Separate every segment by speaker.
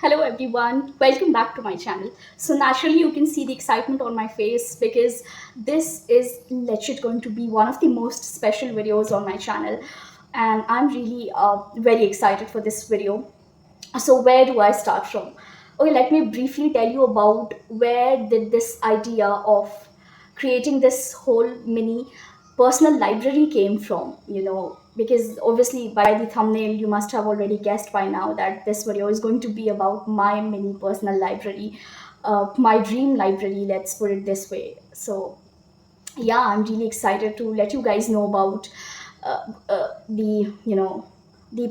Speaker 1: Hello everyone, welcome back to my channel. So naturally you can see the excitement on my face because this is legit going to be one of the most special videos on my channel, and I'm really very excited for this video. So where do I start from? Okay, let me briefly tell you about where did this idea of creating this whole mini personal library came from, because obviously by the thumbnail you must have already guessed by now that this video is going to be about my mini personal library, my dream library, let's put it this way. So yeah, I'm really excited to let you guys know about the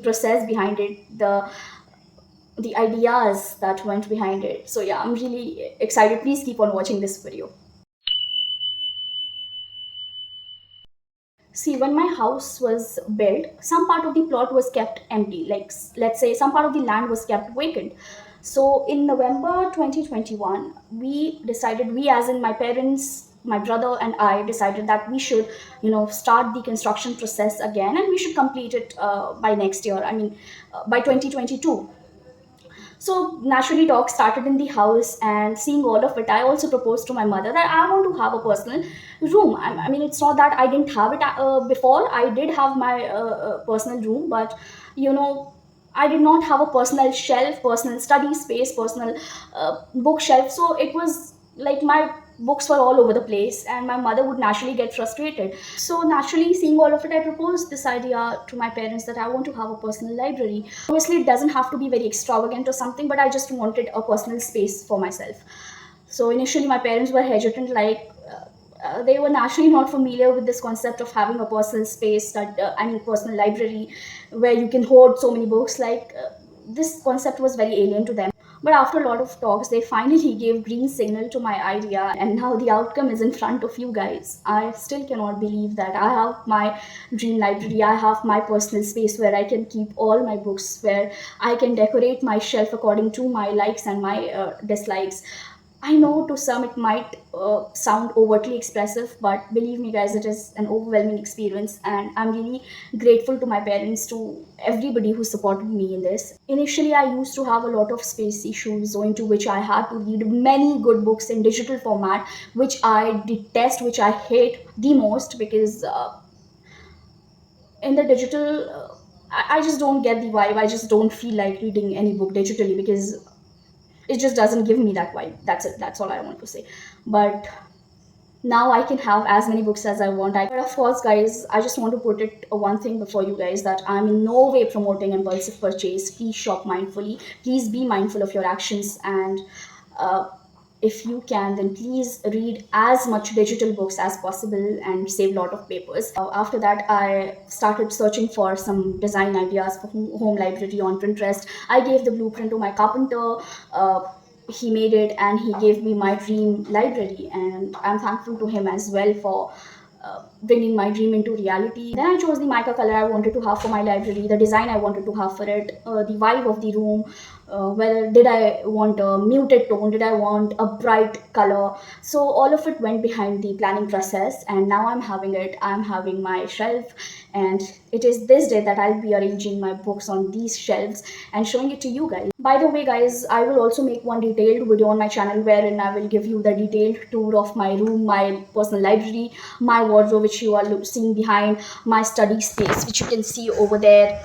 Speaker 1: process behind it, the ideas that went behind it. So yeah, I'm really excited. Please keep on watching this video. See, when my house was built, some part of the plot was kept empty. Like, let's say some part of the land was kept vacant. So, in November 2021, we as in my parents, my brother, and I decided that we should, start the construction process again, and we should complete it by next year. I mean, by 2022. So naturally, talk started in the house, and seeing all of it, I also proposed to my mother that I want to have a personal room. I mean, it's not that I didn't have it before. I did have my personal room, but you know, I did not have a personal shelf, personal study space, personal bookshelf. So it was like my books were all over the place, and my mother would naturally get frustrated. So naturally, seeing all of it, I proposed this idea to my parents that I want to have a personal library. Obviously, it doesn't have to be very extravagant or something, but I just wanted a personal space for myself. So initially, my parents were hesitant, like they were naturally not familiar with this concept of having a personal space, that personal library where you can hoard so many books. Like this concept was very alien to them. But after a lot of talks, they finally gave green signal to my idea, and now the outcome is in front of you guys. I still cannot believe that I have my dream library. I have my personal space where I can keep all my books, where I can decorate my shelf according to my likes and my dislikes. I know to some it might sound overtly expressive, but believe me, guys, it is an overwhelming experience, and I'm really grateful to my parents, to everybody who supported me in this. Initially, I used to have a lot of space issues, owing to which I had to read many good books in digital format, which I detest, which I hate the most, because in the digital, I just don't get the vibe. I just don't feel like reading any book digitally because it just doesn't give me that vibe. That's it. That's all I want to say. But now I can have as many books as I want. But of course, guys, I just want to put it one thing before you guys, that I'm in no way promoting impulsive purchase. Please shop mindfully. Please be mindful of your actions, and uh, if you can, then please read as much digital books as possible and save a lot of papers. After that, I started searching for some design ideas for home library on Pinterest. I gave the blueprint to my carpenter. He made it, and he gave me my dream library, and I'm thankful to him as well for bringing my dream into reality. Then I chose the mica color I wanted to have for my library, the design I wanted to have for it, the vibe of the room, whether did I want a muted tone, did I want a bright color. So all of it went behind the planning process, and now I'm having it. I'm having my shelf, and it is this day that I'll be arranging my books on these shelves and showing it to you guys. By the way, guys, I will also make one detailed video on my channel wherein I will give you the detailed tour of my room, my personal library, my wardrobe, which you are seeing behind, my study space, which you can see over there.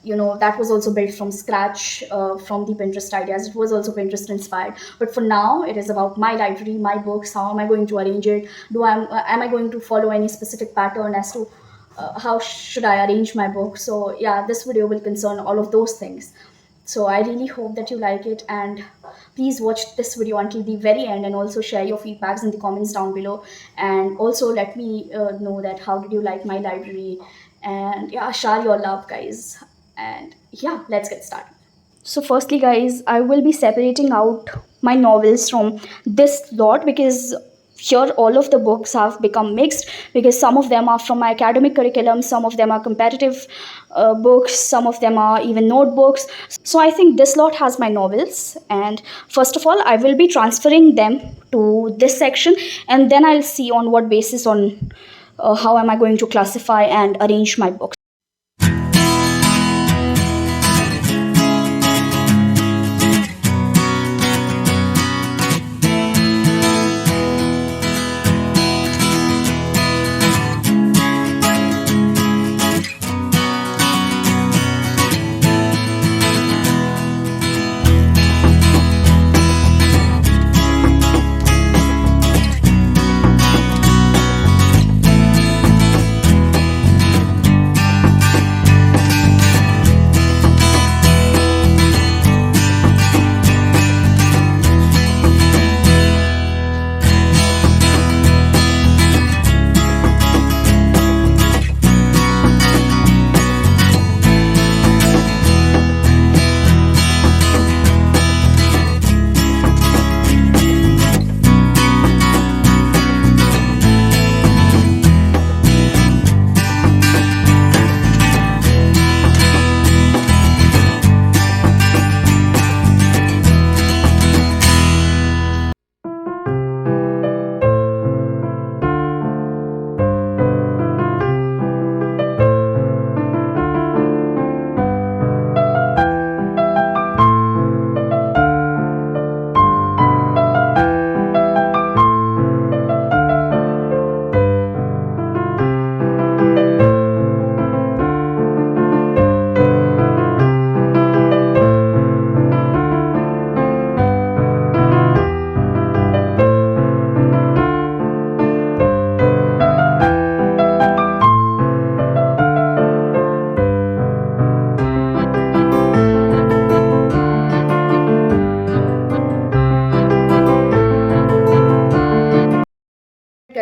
Speaker 1: That was also built from scratch, from the Pinterest ideas. It was also Pinterest inspired, but for now it is about my library, my books. How am I going to arrange it? Am I going to follow any specific pattern as to how should I arrange my book? So yeah, this video will concern all of those things. So I really hope that you like it, and please watch this video until the very end, and also share your feedbacks in the comments down below, and also let me know that how did you like my library. And yeah, share your love, guys. And yeah, let's get started. So firstly, guys, I will be separating out my novels from this lot, because here all of the books have become mixed, because some of them are from my academic curriculum, some of them are comparative books, some of them are even notebooks. So I think this lot has my novels, and first of all I will be transferring them to this section, and then I'll see on what basis, on how am I going to classify and arrange my books.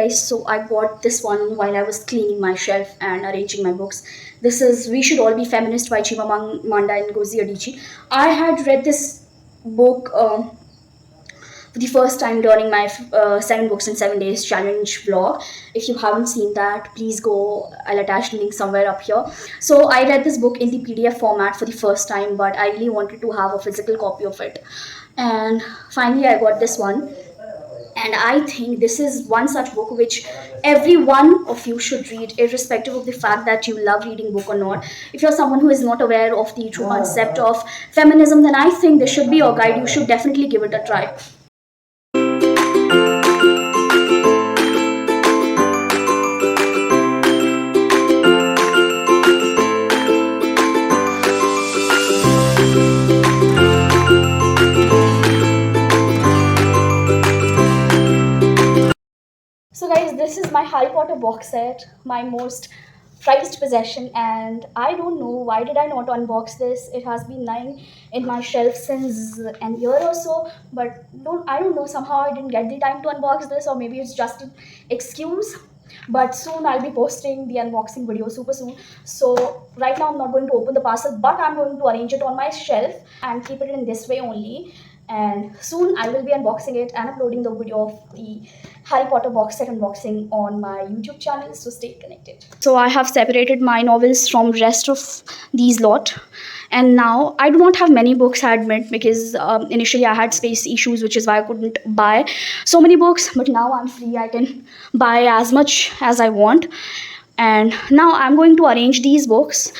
Speaker 1: guys, so I got this one while I was cleaning my shelf and arranging my books. This is We Should All Be Feminist by Chimamanda Ngozi Adichie. I had read this book for the first time during my 7 books in 7 days challenge vlog. If you haven't seen that, please go. I'll attach the link somewhere up here. So I read this book in the PDF format for the first time, but I really wanted to have a physical copy of it. And finally, I got this one. And I think this is one such book which every one of you should read, irrespective of the fact that you love reading book or not. If you're someone who is not aware of the true concept of feminism, then I think this should be your guide. You should definitely give it a try. So guys, this is my Harry Potter box set, my most prized possession, and I don't know why did I not unbox this. It has been lying in my shelf since an year or so, but I don't know, somehow I didn't get the time to unbox this, or maybe it's just an excuse. But soon I'll be posting the unboxing video super soon. So right now I'm not going to open the parcel, but I'm going to arrange it on my shelf and keep it in this way only. And soon I will be unboxing it and uploading the video of the Harry Potter box set unboxing on my YouTube channel, so stay connected. So I have separated my novels from rest of these lot, and now I do not have many books, I admit, because initially I had space issues, which is why I couldn't buy so many books, but now I'm free. I can buy as much as I want, and now I'm going to arrange these books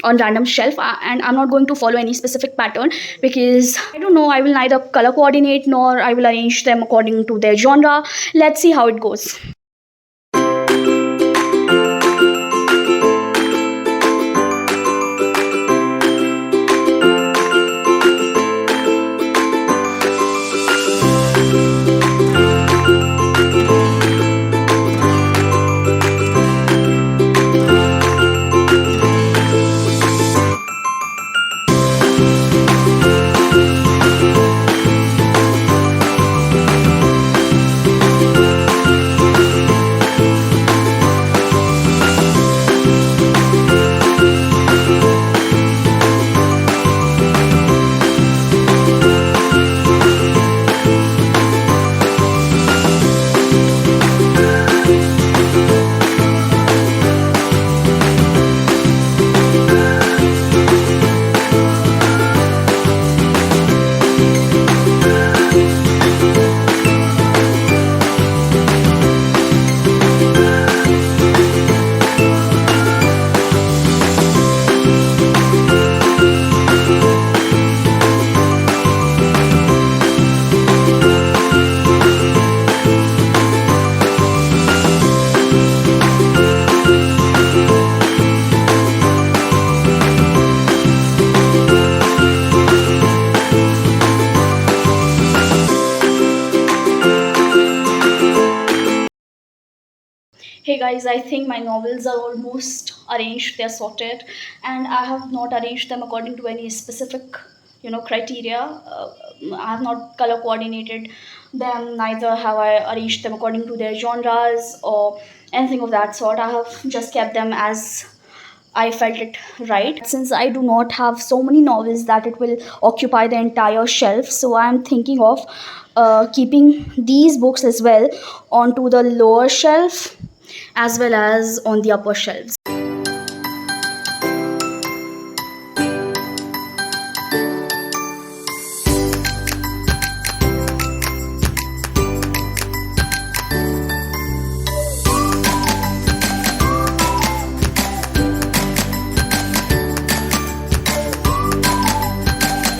Speaker 1: on random shelf, and I'm not going to follow any specific pattern because I don't know, I will neither color coordinate nor I will arrange them according to their genre. Let's see how it goes. Hey guys, I think my novels are almost arranged, they're sorted, and I have not arranged them according to any specific, criteria. I have not color coordinated them, neither have I arranged them according to their genres or anything of that sort. I have just kept them as I felt it right. Since I do not have so many novels that it will occupy the entire shelf, so I am thinking of keeping these books as well onto the lower shelf as well as on the upper shelves.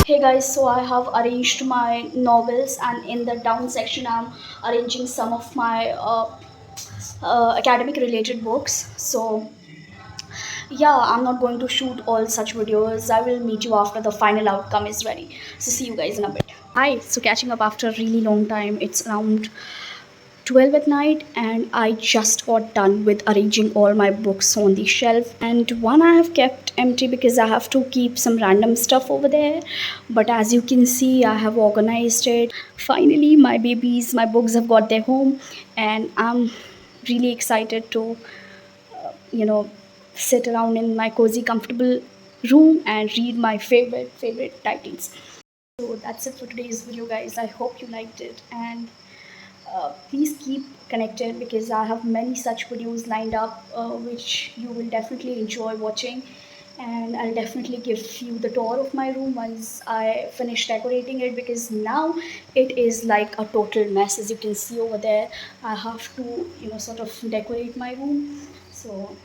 Speaker 1: Hey guys, so I have arranged my novels, and in the down section I'm arranging some of my academic related books. So yeah, I'm not going to shoot all such videos. I will meet you after the final outcome is ready. So see you guys in a bit. Hi, so catching up after a really long time. It's around 12 at night, and I just got done with arranging all my books on the shelf. And one I have kept empty because I have to keep some random stuff over there. But as you can see, I have organized it. Finally, my babies, my books have got their home, and I'm really excited to, you know, sit around in my cozy, comfortable room and read my favorite titles. So that's it for today's video, guys. I hope you liked it, and please keep connected because I have many such videos lined up which you will definitely enjoy watching. And I'll definitely give you the tour of my room once I finish decorating it, because now it is like a total mess. As you can see over there, I have to, sort of decorate my room. So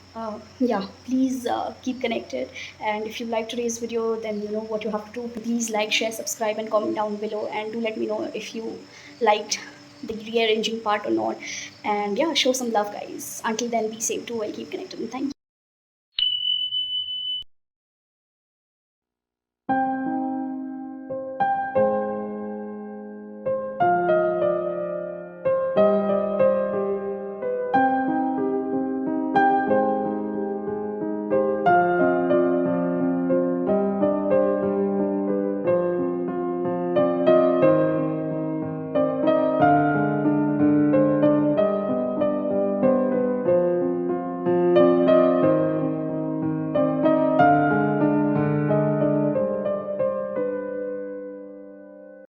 Speaker 1: yeah, please keep connected. And if you like today's video, then you know what you have to do. Please like, share, subscribe, and comment down below, and do let me know if you liked the rearranging part or not. And yeah, show some love, guys. Until then, be safe too and keep connected, and thank you.